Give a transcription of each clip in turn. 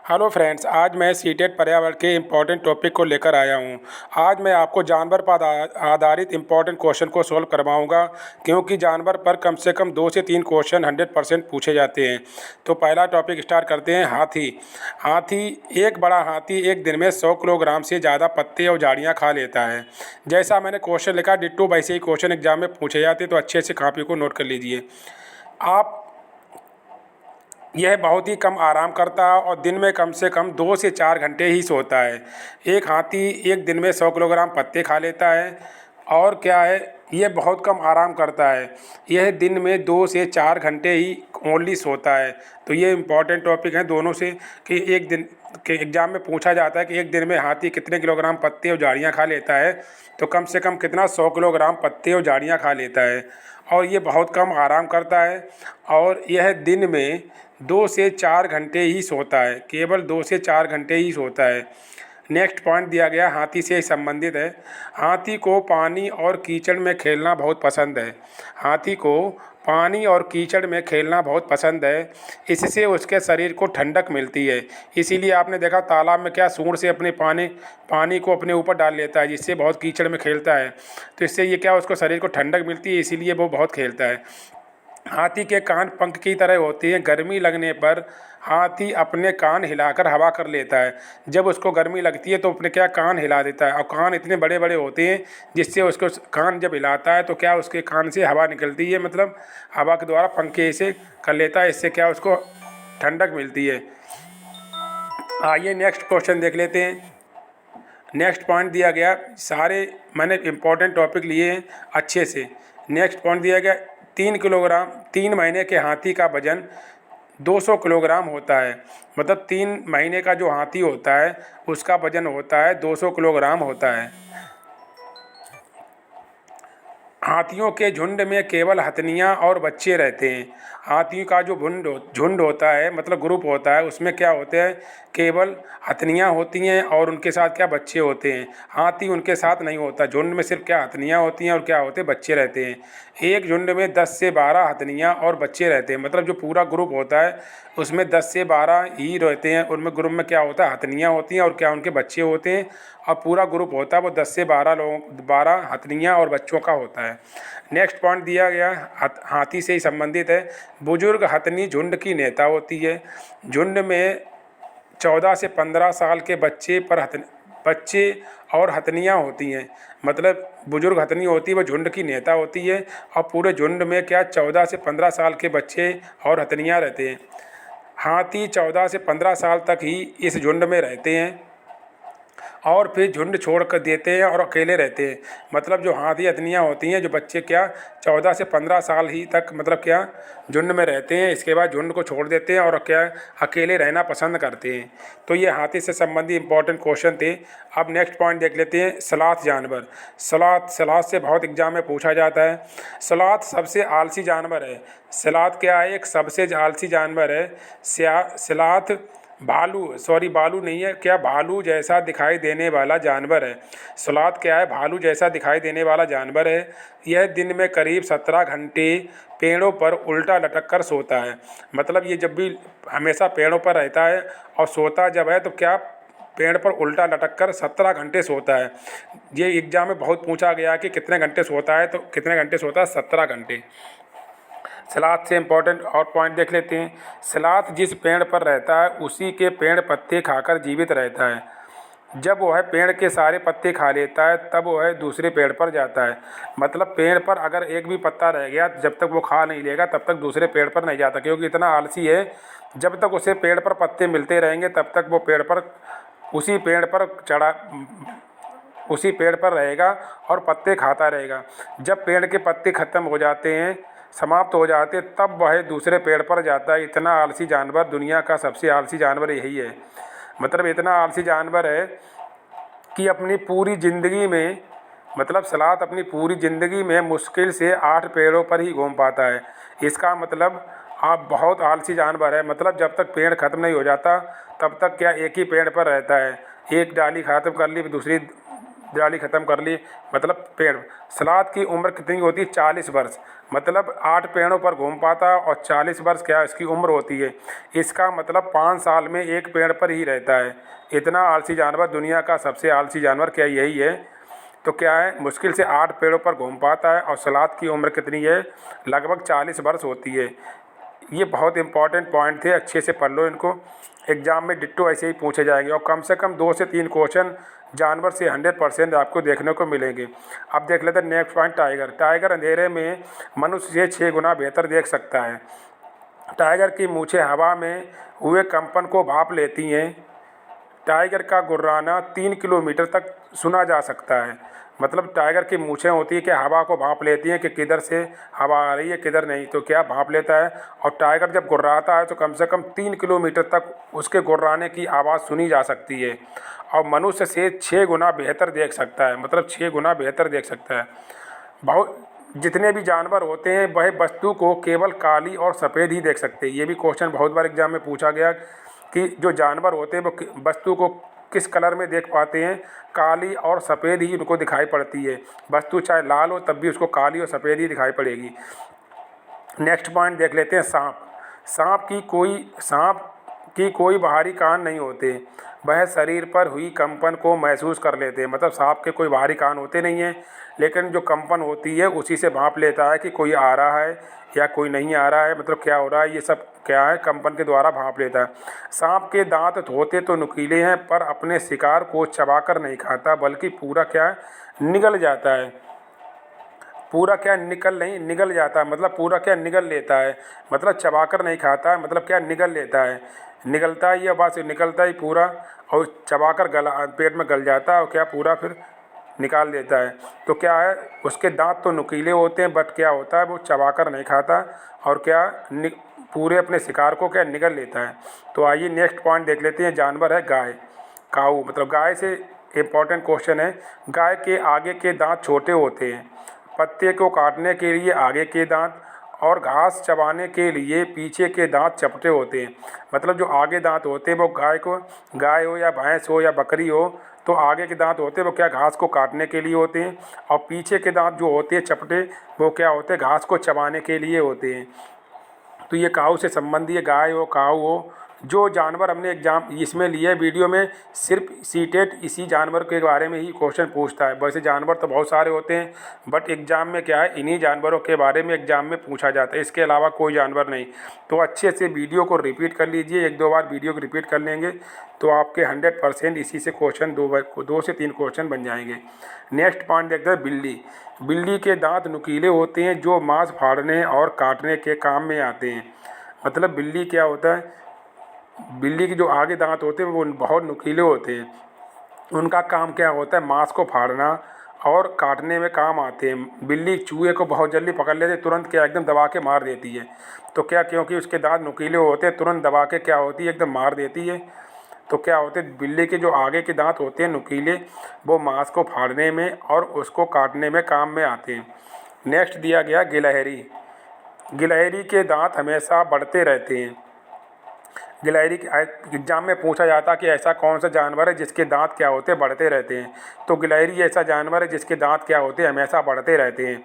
Hello friends, आज मैं CTET पर्यावरण के इम्पोर्टेंट टॉपिक को लेकर आया हूं। आज मैं आपको जानवर पर आधारित इम्पोर्टेंट क्वेश्चन को सॉल्व करवाऊंगा, क्योंकि जानवर पर कम से कम 2 से 3 क्वेश्चन 100% पूछे जाते हैं। तो पहला टॉपिक स्टार्ट करते हैं। हाथी। हाथी एक बड़ा हाथी एक दिन में 100 किलोग्राम से ज़्यादा पत्ते और झाड़ियाँ खा लेता है। जैसा मैंने क्वेश्चन लिखा डिट्टो वैसे ही क्वेश्चन एग्जाम में पूछे जाते हैं, तो अच्छे से कॉपी को नोट कर लीजिए आप। यह बहुत ही कम आराम करता है और दिन में कम से कम 2 से 4 घंटे ही सोता है। एक हाथी एक दिन में 100 किलोग्राम पत्ते खा लेता है और क्या है, यह बहुत कम आराम करता है। यह दिन में 2 से 4 घंटे ही ओनली सोता है। तो ये इम्पॉर्टेंट टॉपिक है दोनों से, कि एक दिन के एग्ज़ाम में पूछा जाता है कि एक दिन में हाथी कितने किलोग्राम पत्ते और झाड़ियाँ खा लेता है। तो कम से कम कितना, 100 किलोग्राम पत्ते और झाड़ियाँ खा लेता है। और ये बहुत कम आराम करता है और यह दिन में 2 से 4 घंटे ही सोता है, केवल 2 से 4 घंटे ही सोता है। नेक्स्ट पॉइंट दिया गया हाथी से संबंधित है। हाथी को पानी और कीचड़ में खेलना बहुत पसंद है। हाथी को पानी और कीचड़ में खेलना बहुत पसंद है। इससे उसके शरीर को ठंडक मिलती है। इसीलिए आपने देखा तालाब में क्या सूंड से अपने पानी को अपने ऊपर डाल लेता है, जिससे बहुत कीचड़ में खेलता है। तो इससे ये क्या, उसको शरीर को ठंडक मिलती है, इसीलिए वो बहुत खेलता है। हाथी के कान पंख की तरह होते हैं। गर्मी लगने पर हाथी अपने कान हिलाकर हवा कर लेता है। जब उसको गर्मी लगती है तो अपने क्या कान हिला देता है, और कान इतने बड़े बड़े होते हैं जिससे उसको कान जब हिलाता है तो क्या उसके कान से हवा निकलती है, मतलब हवा के द्वारा पंखे ऐसे कर लेता है। इससे क्या उसको ठंडक मिलती है। आइए नेक्स्ट क्वेश्चन देख लेते हैं। नेक्स्ट पॉइंट दिया गया, सारे मैंने इम्पोर्टेंट टॉपिक लिए हैं अच्छे से। नेक्स्ट पॉइंट दिया गया 3 महीने के हाथी का वजन 200 किलोग्राम होता है। मतलब 3 महीने का जो हाथी होता है उसका वजन होता है 200 किलोग्राम होता है। हाथियों के झुंड में केवल हथनियाँ और बच्चे रहते हैं। हाथियों का जो झुंड होता है, मतलब ग्रुप होता है, उसमें क्या होते हैं, केवल हथनियाँ होती हैं और उनके साथ क्या, बच्चे होते हैं। हाथी उनके साथ नहीं होता। झुंड में सिर्फ क्या, हथनियाँ होती हैं और क्या होते हैं, बच्चे रहते हैं। एक झुंड में 10 से 12 हथनियाँ और बच्चे रहते हैं। मतलब जो पूरा ग्रुप होता है उसमें 10 से 12 ही रहते हैं। उनमें ग्रुप में क्या होता है, हथनियाँ होती हैं और क्या, उनके बच्चे होते हैं। और पूरा ग्रुप होता है वो 10 से 12 लोगों, 12 हथनियाँ और बच्चों का होता है। नेक्स्ट पॉइंट दिया गया हाथी से ही संबंधित है। बुजुर्ग हथनी झुंड की नेता होती है। झुंड में 14 से 15 साल के बच्चे और हथनियाँ होती हैं। मतलब बुजुर्ग हथनी होती है, वो झुंड की नेता होती है। और पूरे झुंड में क्या, 14 से 15 साल के बच्चे और हथनियाँ रहते हैं। हाथी 14 से 15 साल तक ही इस झुंड में रहते हैं और फिर झुंड छोड़ कर देते हैं और अकेले रहते हैं। मतलब जो हाथी हथनियाँ होती हैं, जो बच्चे क्या 14 से 15 साल ही तक मतलब क्या झुंड में रहते हैं। इसके बाद झुंड को छोड़ देते हैं और क्या, अकेले रहना पसंद करते हैं। तो ये हाथी से संबंधित इंपॉर्टेंट क्वेश्चन थे। अब नेक्स्ट पॉइंट देख लेते हैं, सलाथ जानवर। सलाथ से बहुत एग्जाम में पूछा जाता है। सलाथ सबसे आलसी जानवर है। सलाथ क्या है, एक सबसे आलसी जानवर है। सलाथ भालू नहीं है, क्या भालू जैसा दिखाई देने वाला जानवर है। सलाथ क्या है, भालू जैसा दिखाई देने वाला जानवर है। यह दिन में करीब 17 घंटे पेड़ों पर उल्टा लटक कर सोता है। मतलब ये जब भी हमेशा पेड़ों पर रहता है और सोता जब है तो क्या, पेड़ पर उल्टा लटक कर 17 घंटे सोता है। ये एग्जाम में बहुत पूछा गया कि कितने घंटे सोता है, तो कितने घंटे सोता है, 17 घंटे। सलाद से इम्पोर्टेंट और पॉइंट देख लेते हैं। सलाद जिस पेड़ पर रहता है उसी के पेड़ पत्ते खाकर जीवित रहता है। जब वह पेड़ के सारे पत्ते खा लेता है तब वह दूसरे पेड़ पर जाता है। मतलब पेड़ पर अगर एक भी पत्ता रह गया, जब तक वो खा नहीं लेगा तब तक दूसरे पेड़ पर नहीं जाता, क्योंकि इतना आलसी है। जब तक उसे पेड़ पर पत्ते मिलते रहेंगे तब तक वो उसी पेड़ पर रहेगा और पत्ते खाता रहेगा। जब पेड़ के पत्ते ख़त्म हो जाते हैं, समाप्त हो जाते हैं, तब वह दूसरे पेड़ पर जाता है। इतना आलसी जानवर, दुनिया का सबसे आलसी जानवर यही है। मतलब इतना आलसी जानवर है कि अपनी पूरी ज़िंदगी में, मतलब सलाद अपनी पूरी ज़िंदगी में मुश्किल से 8 पेड़ों पर ही घूम पाता है। इसका मतलब आप बहुत आलसी जानवर है। मतलब जब तक पेड़ ख़त्म नहीं हो जाता तब तक क्या, एक ही पेड़ पर रहता है। एक डाली ख़त्म कर ली, दूसरी दिवाली ख़त्म कर ली, मतलब पेड़। सलाद की उम्र कितनी होती है? 40 वर्ष, मतलब 8 पेड़ों पर घूम पाता है और 40 वर्ष क्या इसकी उम्र होती है। इसका मतलब 5 साल में एक पेड़ पर ही रहता है। इतना आलसी जानवर, दुनिया का सबसे आलसी जानवर क्या यही है? तो क्या है, मुश्किल से 8 पेड़ों पर घूम पाता है और सलाद की उम्र कितनी है? लगभग 40 वर्ष होती है। ये बहुत इंपॉर्टेंट पॉइंट थे, अच्छे से पढ़ लो इनको। एग्ज़ाम में डिट्टो ऐसे ही पूछे जाएंगे और कम से कम 2 से 3 क्वेश्चन जानवर से 100% आपको देखने को मिलेंगे। अब देख लेते हैं नेक्स्ट पॉइंट, टाइगर। टाइगर अंधेरे में मनुष्य से 6 गुना बेहतर देख सकता है। टाइगर की मूछें हवा में हुए कंपन को भांप लेती हैं। टाइगर का गुर्राना 3 किलोमीटर तक सुना जा सकता है। मतलब टाइगर की मूछें होती है कि हवा को भांप लेती हैं कि किधर से हवा आ रही है किधर नहीं, तो क्या भांप लेता है। और टाइगर जब गुर्राता है तो कम से कम 3 किलोमीटर तक उसके गुर्राने की आवाज़ सुनी जा सकती है। और मनुष्य से 6 गुना बेहतर देख सकता है, मतलब 6 गुना बेहतर देख सकता है। बहुत जितने भी जानवर होते हैं वह वस्तु को केवल काली और सफ़ेद ही देख सकते हैं। ये भी क्वेश्चन बहुत बार एग्जाम में पूछा गया कि जो जानवर होते हैं वो वस्तु को किस कलर में देख पाते हैं? काली और सफ़ेद ही उनको दिखाई पड़ती है। वस्तु चाहे लाल हो तब भी उसको काली और सफ़ेद ही दिखाई पड़ेगी। नेक्स्ट पॉइंट देख लेते हैं, सांप। सांप की कोई बाहरी कान नहीं होते, वह शरीर पर हुई कंपन को महसूस कर लेते हैं। मतलब सांप के कोई बाहरी कान होते नहीं हैं, लेकिन जो कंपन होती है उसी से भांप लेता है कि कोई आ रहा है या कोई नहीं आ रहा है, मतलब क्या हो रहा है, ये सब क्या है, कंपन के द्वारा भांप लेता है। सांप के दांत होते तो नुकीले हैं पर अपने शिकार को चबाकर नहीं खाता, बल्कि पूरा क्या निगल जाता है। पूरा क्या निकल नहीं निगल जाता है, मतलब पूरा क्या निगल लेता है, मतलब चबाकर नहीं खाता है, मतलब क्या निगल लेता है। निगलता ही है, बस निकलता ही पूरा, और चबाकर गला पेट में गल जाता है और क्या पूरा फिर निकाल देता है। तो क्या है, उसके दांत तो नुकीले होते हैं बट क्या होता है, वो चबाकर नहीं खाता और क्या पूरे अपने शिकार को क्या निगल लेता है। तो आइए नेक्स्ट पॉइंट देख लेते हैं, जानवर है गाय। काऊ, मतलब गाय से इम्पोर्टेंट क्वेश्चन है। गाय के आगे के दांत छोटे होते हैं, पत्ते को काटने के लिए आगे के दांत और घास चबाने के लिए पीछे के दांत चपटे होते हैं। मतलब जो आगे दांत होते हैं वो गाय हो या भैंस हो या बकरी हो, तो आगे के दांत होते हैं वो क्या घास को काटने के लिए होते हैं, और पीछे के दांत जो होते हैं चपटे, वो क्या होते हैं घास को चबाने के लिए होते हैं। तो ये काऊ से संबंधी है, गाय हो काऊ हो, जो जानवर हमने एग्जाम इसमें लिए वीडियो में, सिर्फ सीटेट इसी जानवर के बारे में ही क्वेश्चन पूछता है। वैसे जानवर तो बहुत सारे होते हैं बट एग्ज़ाम में क्या है, इन्हीं जानवरों के बारे में एग्ज़ाम में पूछा जाता है, इसके अलावा कोई जानवर नहीं। तो अच्छे से वीडियो को रिपीट कर लीजिए, 1-2 बार वीडियो को रिपीट कर लेंगे तो आपके 100% इसी से क्वेश्चन 2 से 3 क्वेश्चन बन जाएंगे। नेक्स्ट पॉइंट देखते हैं, बिल्ली। बिल्ली के दांत नुकीले होते हैं जो मांस फाड़ने और काटने के काम में आते हैं। मतलब बिल्ली क्या होता है, बिल्ली के जो आगे दांत होते हैं वो बहुत नुकीले होते हैं, उनका काम क्या होता है, मांस को फाड़ना और काटने में काम आते हैं। बिल्ली चूहे को बहुत जल्दी पकड़ लेते, तुरंत क्या एकदम दबा के मार देती है। तो क्या, क्योंकि उसके दांत नुकीले होते हैं, तुरंत दबा के क्या होती है, एकदम मार देती है। तो क्या होते हैं, बिल्ली के जो आगे के दांत होते हैं नुकीले, वो मांस को फाड़ने में और उसको काटने में काम में आते हैं। नेक्स्ट दिया गया, गिलहरी। गिलहरी के दांत हमेशा बढ़ते रहते हैं। गिलहरी के एग्जाम में पूछा जाता कि ऐसा कौन सा जानवर है जिसके दांत क्या होते हैं, बढ़ते रहते हैं। तो गिलहरी ऐसा जानवर है जिसके दांत क्या होते हैं, हमेशा बढ़ते रहते हैं।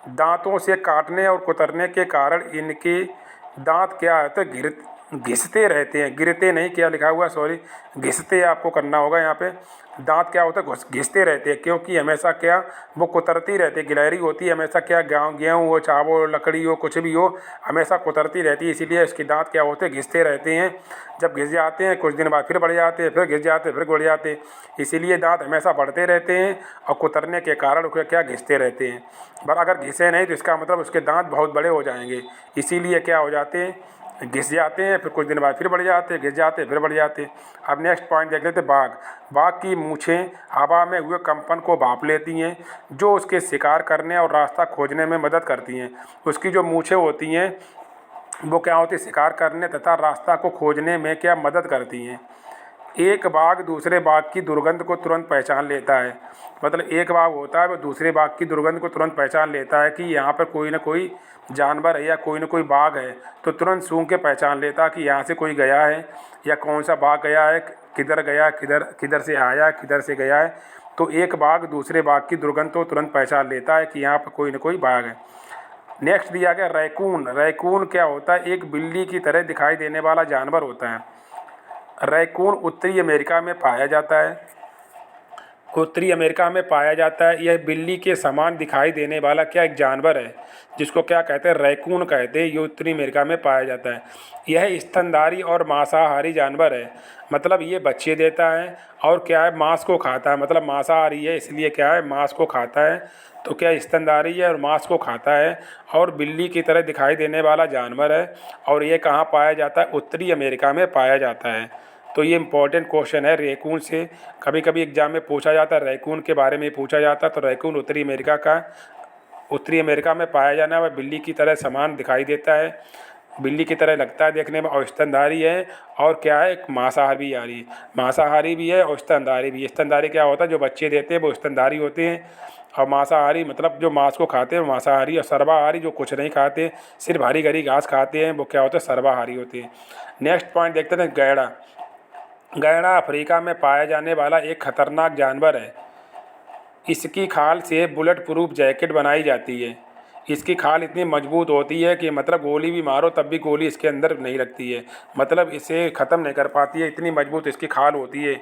दांतों से काटने और कुतरने के कारण इनके दांत क्या होते हैं, घिसते रहते हैं। गिरते नहीं, क्या लिखा हुआ, सॉरी, घिसते आपको करना होगा यहाँ पे। दांत क्या होता है, घिसते रहते हैं, क्योंकि हमेशा क्या वो कुतरती रहती है। गिलहरी होती है हमेशा क्या, गेहूँ हो, चावल, लकड़ी हो, कुछ भी हो, हमेशा कुतरती रहती है, इसीलिए इसके दांत क्या होते हैं, घिसते रहते हैं। जब घिस जाते हैं कुछ दिन बाद फिर बढ़ जाते हैं, फिर घिस जाते हैं, फिर बढ़ जाते हैं, इसीलिए दांत हमेशा बढ़ते रहते हैं और कुतरने के कारण उसके क्या घिसते रहते हैं। पर अगर घिसे नहीं तो इसका मतलब उसके दांत बहुत बड़े हो जाएंगे, इसीलिए क्या हो जाते हैं, घिस जाते हैं, फिर कुछ दिन बाद फिर बढ़ जाते हैं, घिस जाते हैं, फिर बढ़ जाते हैं। अब नेक्स्ट पॉइंट देख लेते हैं, बाघ। बाघ की मूछें हवा में हुए कंपन को भांप लेती हैं, जो उसके शिकार करने और रास्ता खोजने में मदद करती हैं। उसकी जो मूछें होती हैं वो क्या होती है, शिकार करने तथा रास्ता को खोजने में क्या मदद करती हैं। एक बाघ दूसरे बाघ की दुर्गंध को तुरंत पहचान लेता है। मतलब एक बाघ होता है वो दूसरे बाघ की दुर्गंध को तुरंत पहचान लेता है कि यहाँ पर कोई ना कोई जानवर है या कोई ना कोई बाघ है, तो तुरंत सूंघ के पहचान लेता कि यहाँ से कोई गया है या कौन सा बाघ गया है, किधर गया, किधर से आया, किधर से गया है। तो एक बाघ दूसरे बाघ की दुर्गंध तो तुरंत पहचान लेता है कि यहाँ पर कोई न कोई बाघ है। नेक्स्ट दिया गया रैकून। रैकून क्या होता है? एक बिल्ली की तरह दिखाई देने वाला जानवर होता है। रैकून उत्तरी अमेरिका में पाया जाता है। उत्तरी अमेरिका में पाया जाता है। यह बिल्ली के समान दिखाई देने वाला क्या एक जानवर है, जिसको क्या कहते हैं? रैकून कहते हैं। ये उत्तरी अमेरिका में पाया जाता है। यह स्तनधारी और मांसाहारी जानवर है, मतलब ये बच्चे देता है और क्या है? मांस को खाता है, मतलब मांसाहारी है इसलिए क्या है? मांस को खाता है। तो क्या स्तनधारी है और मांस को खाता है और बिल्ली की तरह दिखाई देने वाला जानवर है। और ये कहाँ पाया जाता है? उत्तरी अमेरिका में पाया जाता है। तो ये इंपॉर्टेंट क्वेश्चन है रैकून से। कभी कभी एग्जाम में पूछा जाता है, रैकून के बारे में पूछा जाता है। तो रैकून उत्तरी अमेरिका में पाया जाना है। बिल्ली की तरह समान दिखाई देता है, बिल्ली की तरह लगता है देखने में, और स्तनधारी है। और क्या है? एक मांसाहारी भी है और स्तनधारी भी है। स्तनधारी क्या होता है? जो बच्चे देते हैं वो स्तनधारी होते हैं। और मांसाहारी मतलब जो मांस को खाते हैं वो मांसाहारी। और सर्वाहारी जो कुछ नहीं खाते, सिर्फ हरी गरी घास खाते हैं, वो क्या होता है? सर्वाहारी होते हैं। नेक्स्ट पॉइंट देखते हैं गैंडा। गैंडा अफ्रीका में पाया जाने वाला एक खतरनाक जानवर है। इसकी खाल से बुलेट प्रूफ जैकेट बनाई जाती है। इसकी खाल इतनी मजबूत होती है कि मतलब गोली भी मारो तब भी गोली इसके अंदर नहीं लगती है, मतलब इसे ख़त्म नहीं कर पाती है, इतनी मजबूत इसकी खाल होती है।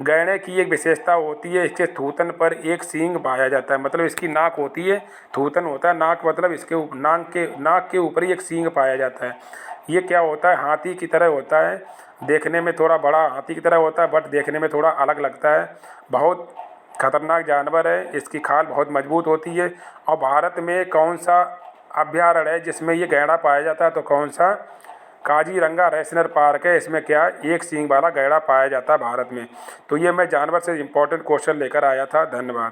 गैंडे की एक विशेषता होती है, इसके थूथन पर एक सींग पाया जाता है, मतलब इसकी नाक होती है, थूथन होता है नाक, मतलब इसके नाक के ऊपर ही एक सींग पाया जाता है। ये क्या होता है? हाथी की तरह होता है, देखने में थोड़ा बड़ा हाथी की तरह होता है, बट देखने में थोड़ा अलग लगता है। बहुत खतरनाक जानवर है, इसकी खाल बहुत मजबूत होती है। और भारत में कौन सा अभयारण्य है जिसमें ये गैंडा पाया जाता है? तो कौन सा? काजीरंगा नेशनल पार्क है। इसमें क्या? एक सींग वाला गैंडा पाया जाता है भारत में। तो ये मैं जानवर से इम्पोर्टेंट क्वेश्चन लेकर आया था। धन्यवाद।